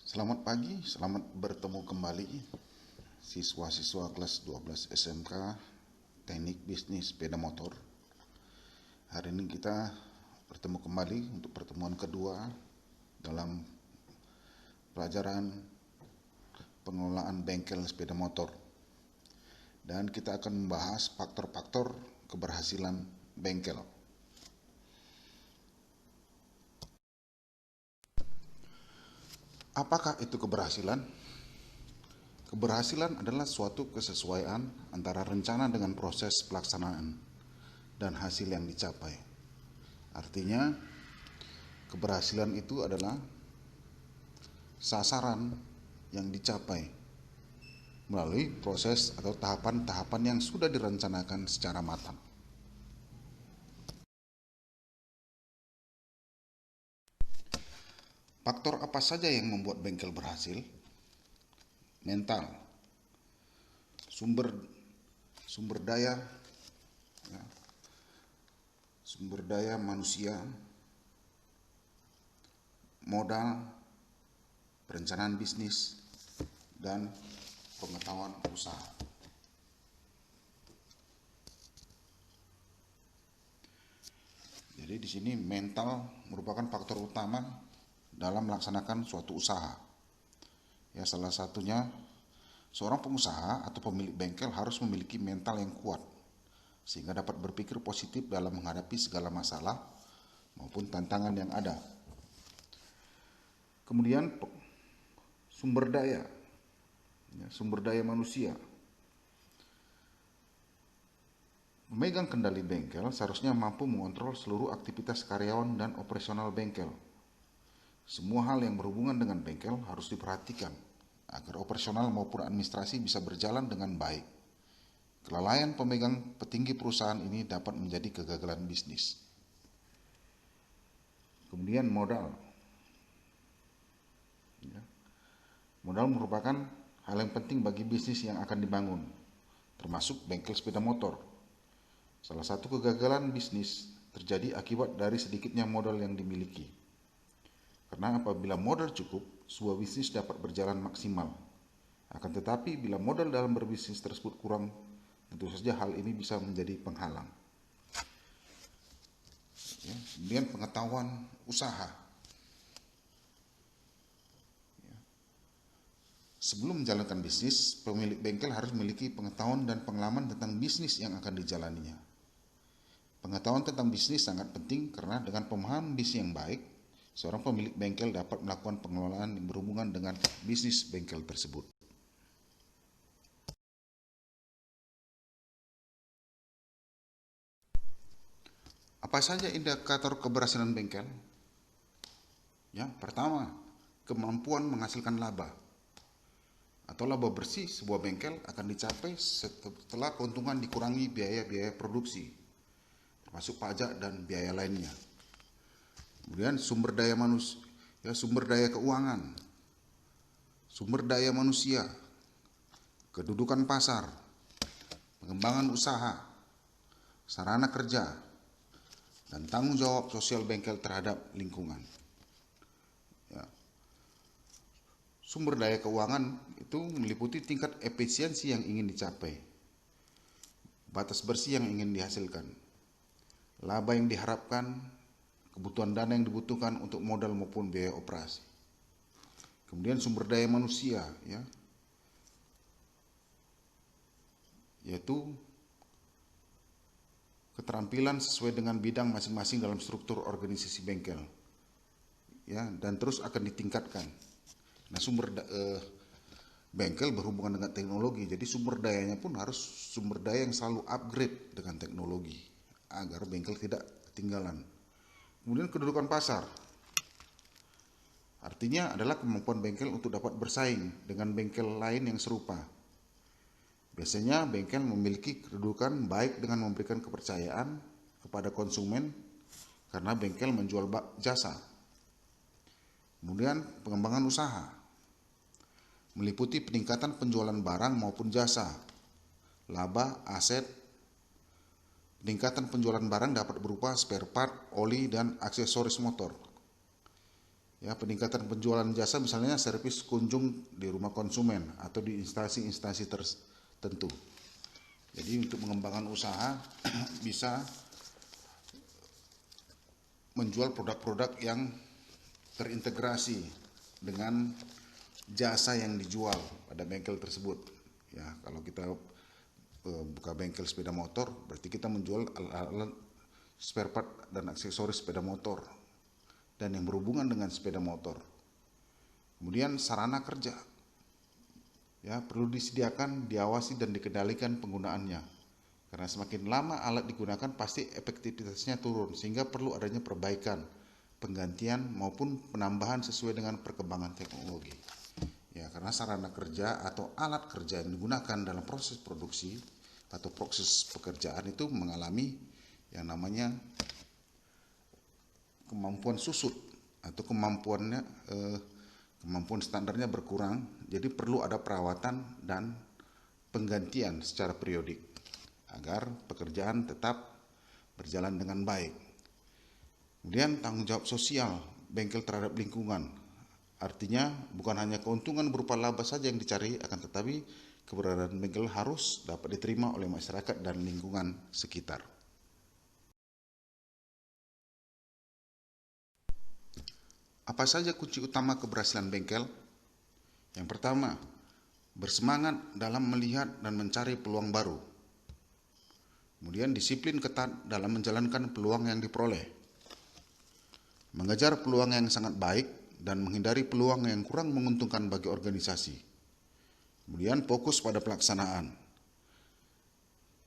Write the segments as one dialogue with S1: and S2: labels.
S1: Selamat pagi, selamat bertemu kembali siswa-siswa kelas 12 SMK Teknik Bisnis Sepeda Motor. Hari ini kita bertemu kembali untuk pertemuan kedua dalam pelajaran pengelolaan bengkel sepeda motor. Dan kita akan membahas faktor-faktor keberhasilan bengkel. Apakah itu keberhasilan? Keberhasilan adalah suatu kesesuaian antara rencana dengan proses pelaksanaan dan hasil yang dicapai. Artinya, keberhasilan itu adalah sasaran yang dicapai melalui proses atau tahapan-tahapan yang sudah direncanakan secara matang. Faktor apa saja yang membuat bengkel berhasil? Mental, sumber daya, sumber daya manusia, modal, perencanaan bisnis, dan pengetahuan usaha. Jadi di sini mental merupakan faktor utama dalam melaksanakan suatu usaha. Ya, salah satunya seorang pengusaha atau pemilik bengkel harus memiliki mental yang kuat sehingga dapat berpikir positif dalam menghadapi segala masalah maupun tantangan yang ada. Kemudian sumber daya, sumber daya manusia. Memegang kendali bengkel seharusnya mampu mengontrol seluruh aktivitas karyawan dan operasional bengkel. Semua hal yang berhubungan dengan bengkel harus diperhatikan agar operasional maupun administrasi bisa berjalan dengan baik. Kelalaian pemegang petinggi perusahaan ini dapat menjadi kegagalan bisnis. Kemudian modal. Modal merupakan hal yang penting bagi bisnis yang akan dibangun, termasuk bengkel sepeda motor. Salah satu kegagalan bisnis terjadi akibat dari sedikitnya modal yang dimiliki. Karena apabila modal cukup, sebuah bisnis dapat berjalan maksimal. Akan tetapi bila modal dalam berbisnis tersebut kurang, tentu saja hal ini bisa menjadi penghalang. Kemudian pengetahuan usaha. Sebelum menjalankan bisnis, pemilik bengkel harus memiliki pengetahuan dan pengalaman tentang bisnis yang akan dijalaninya. Pengetahuan tentang bisnis sangat penting karena dengan pemahaman bisnis yang baik, seorang pemilik bengkel dapat melakukan pengelolaan yang berhubungan dengan bisnis bengkel tersebut. Apa saja indikator keberhasilan bengkel? Pertama, kemampuan menghasilkan laba atau laba bersih sebuah bengkel akan dicapai setelah keuntungan dikurangi biaya-biaya produksi, termasuk pajak dan biaya lainnya. Kemudian sumber daya manusia, sumber daya keuangan, sumber daya manusia, kedudukan pasar, pengembangan usaha, sarana kerja, dan tanggung jawab sosial bengkel terhadap lingkungan. Sumber daya keuangan itu meliputi tingkat efisiensi yang ingin dicapai, batas bersih yang ingin dihasilkan, laba yang diharapkan, kebutuhan dana yang dibutuhkan untuk modal maupun biaya operasi. Kemudian sumber daya manusia, yaitu keterampilan sesuai dengan bidang masing-masing dalam struktur organisasi bengkel, dan terus akan ditingkatkan. Nah, bengkel berhubungan dengan teknologi, jadi sumber dayanya pun harus sumber daya yang selalu upgrade dengan teknologi agar bengkel tidak ketinggalan. Kemudian kedudukan pasar, artinya adalah kemampuan bengkel untuk dapat bersaing dengan bengkel lain yang serupa. Biasanya bengkel memiliki kedudukan baik dengan memberikan kepercayaan kepada konsumen karena bengkel menjual jasa. Kemudian pengembangan usaha meliputi peningkatan penjualan barang maupun jasa, laba, aset. Peningkatan penjualan barang dapat berupa spare part, oli, dan aksesoris motor. Ya, peningkatan penjualan jasa misalnya servis kunjung di rumah konsumen atau di instansi-instansi tertentu. Jadi untuk mengembangkan usaha bisa menjual produk-produk yang terintegrasi dengan jasa yang dijual pada bengkel tersebut. Ya, kalau kita buka bengkel sepeda motor, berarti kita menjual alat-alat spare part dan aksesoris sepeda motor dan yang berhubungan dengan sepeda motor. Kemudian sarana kerja, ya perlu disediakan, diawasi dan dikendalikan penggunaannya. Karena semakin lama alat digunakan pasti efektivitasnya turun, sehingga perlu adanya perbaikan, penggantian maupun penambahan sesuai dengan perkembangan teknologi. Ya, karena sarana kerja atau alat kerja yang digunakan dalam proses produksi atau proses pekerjaan itu mengalami yang namanya kemampuan susut atau kemampuan standarnya berkurang, jadi perlu ada perawatan dan penggantian secara periodik agar pekerjaan tetap berjalan dengan baik. Kemudian tanggung jawab sosial bengkel terhadap lingkungan, artinya bukan hanya keuntungan berupa laba saja yang dicari, akan tetapi keberadaan bengkel harus dapat diterima oleh masyarakat dan lingkungan sekitar. Apa saja kunci utama keberhasilan bengkel? Yang pertama, bersemangat dalam melihat dan mencari peluang baru. Kemudian disiplin ketat dalam menjalankan peluang yang diperoleh. Mengejar peluang yang sangat baik dan menghindari peluang yang kurang menguntungkan bagi organisasi. Kemudian fokus pada pelaksanaan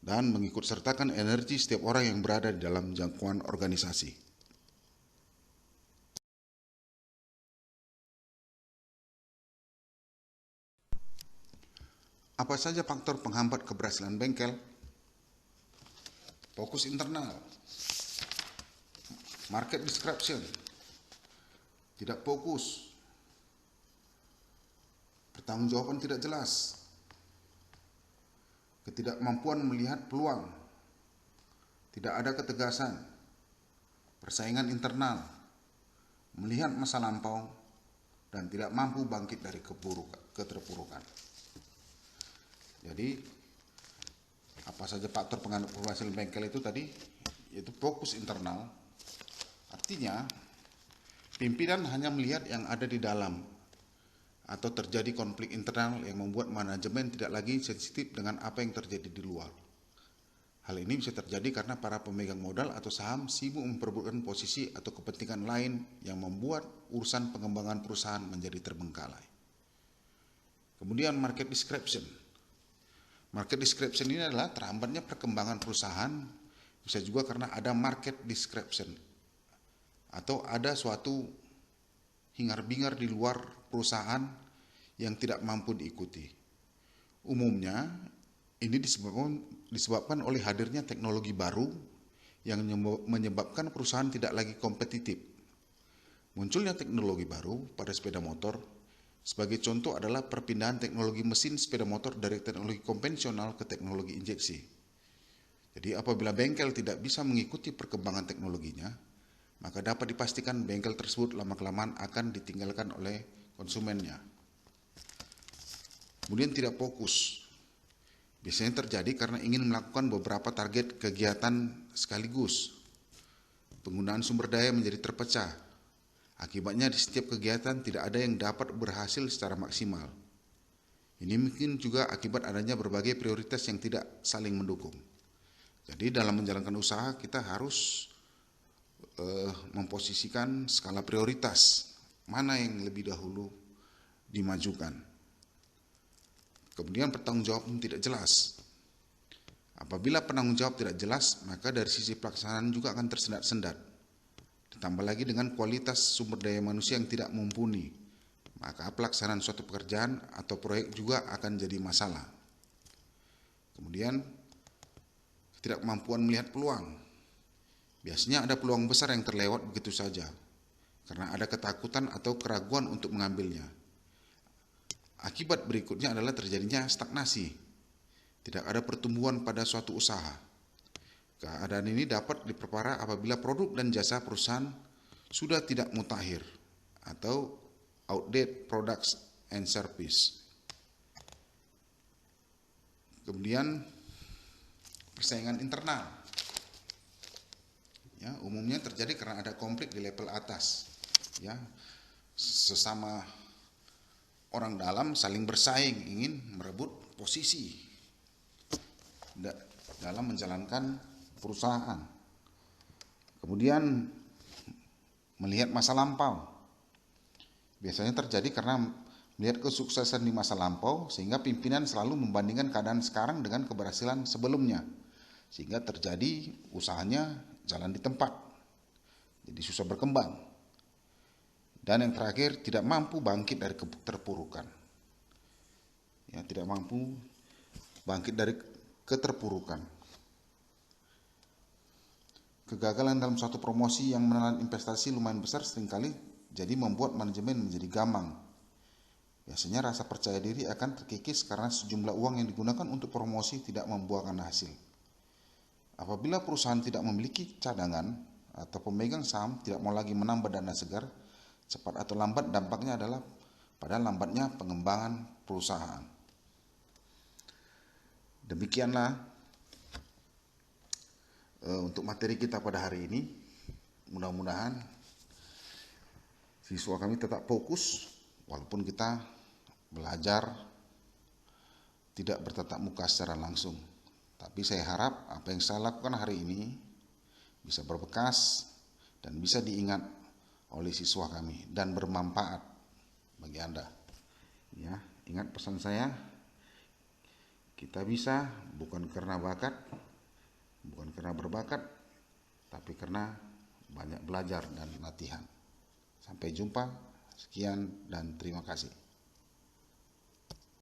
S1: dan mengikut sertakan energi setiap orang yang berada di dalam jangkauan organisasi. Apa saja faktor penghambat keberhasilan bengkel? Fokus internal, market description, tidak fokus, pertanggungjawaban tidak jelas, ketidakmampuan melihat peluang, tidak ada ketegasan, persaingan internal, melihat masa lampau, dan tidak mampu bangkit dari keterpurukan. Jadi apa saja faktor penghambat keberhasilan bengkel itu tadi? Yaitu fokus internal. Artinya pimpinan hanya melihat yang ada di dalam atau terjadi konflik internal yang membuat manajemen tidak lagi sensitif dengan apa yang terjadi di luar. Hal ini bisa terjadi karena para pemegang modal atau saham sibuk memperebutkan posisi atau kepentingan lain yang membuat urusan pengembangan perusahaan menjadi terbengkalai. Kemudian market description. Market description ini adalah terhambatnya perkembangan perusahaan, bisa juga karena ada market description atau ada suatu hingar-bingar di luar perusahaan yang tidak mampu diikuti. Umumnya ini disebabkan oleh hadirnya teknologi baru yang menyebabkan perusahaan tidak lagi kompetitif. Munculnya teknologi baru pada sepeda motor, sebagai contoh adalah perpindahan teknologi mesin sepeda motor dari teknologi konvensional ke teknologi injeksi. Jadi apabila bengkel tidak bisa mengikuti perkembangan teknologinya, maka dapat dipastikan bengkel tersebut lama-kelamaan akan ditinggalkan oleh konsumennya. Kemudian tidak fokus. Biasanya terjadi karena ingin melakukan beberapa target kegiatan sekaligus. Penggunaan sumber daya menjadi terpecah. Akibatnya di setiap kegiatan tidak ada yang dapat berhasil secara maksimal. Ini mungkin juga akibat adanya berbagai prioritas yang tidak saling mendukung. Jadi dalam menjalankan usaha kita harus memposisikan skala prioritas, mana yang lebih dahulu dimajukan. Kemudian pertanggungjawaban tidak jelas. Apabila penanggung jawab tidak jelas, maka dari sisi pelaksanaan juga akan tersendat-sendat. Ditambah lagi dengan kualitas sumber daya manusia yang tidak mumpuni, maka pelaksanaan suatu pekerjaan atau proyek juga akan jadi masalah. Kemudian ketidakmampuan melihat peluang. Biasanya ada peluang besar yang terlewat begitu saja, karena ada ketakutan atau keraguan untuk mengambilnya. Akibat berikutnya adalah terjadinya stagnasi. Tidak ada pertumbuhan pada suatu usaha. Keadaan ini dapat diperparah apabila produk dan jasa perusahaan sudah tidak mutakhir atau outdated products and service. Kemudian persaingan internal, ya, umumnya terjadi karena ada konflik di level atas, ya, sesama orang dalam saling bersaing ingin merebut posisi dalam menjalankan perusahaan. Kemudian melihat masa lampau, biasanya terjadi karena melihat kesuksesan di masa lampau sehingga pimpinan selalu membandingkan keadaan sekarang dengan keberhasilan sebelumnya, sehingga terjadi usahanya jalan di tempat, jadi susah berkembang. Dan yang terakhir, tidak mampu bangkit dari keterpurukan, ya, tidak mampu bangkit dari keterpurukan. Kegagalan dalam suatu promosi yang menelan investasi lumayan besar seringkali jadi membuat manajemen menjadi gamang. Biasanya rasa percaya diri akan terkikis karena sejumlah uang yang digunakan untuk promosi tidak membuahkan hasil. Apabila perusahaan tidak memiliki cadangan atau pemegang saham tidak mau lagi menambah dana segar, cepat atau lambat dampaknya adalah pada lambatnya pengembangan perusahaan. Demikianlah untuk materi kita pada hari ini. Mudah-mudahan siswa kami tetap fokus walaupun kita belajar tidak bertatap muka secara langsung. Tapi saya harap apa yang saya lakukan hari ini bisa berbekas dan bisa diingat oleh siswa kami dan bermanfaat bagi Anda. Ya, ingat pesan saya, kita bisa bukan karena bakat, bukan karena berbakat, tapi karena banyak belajar dan latihan. Sampai jumpa, sekian dan terima kasih.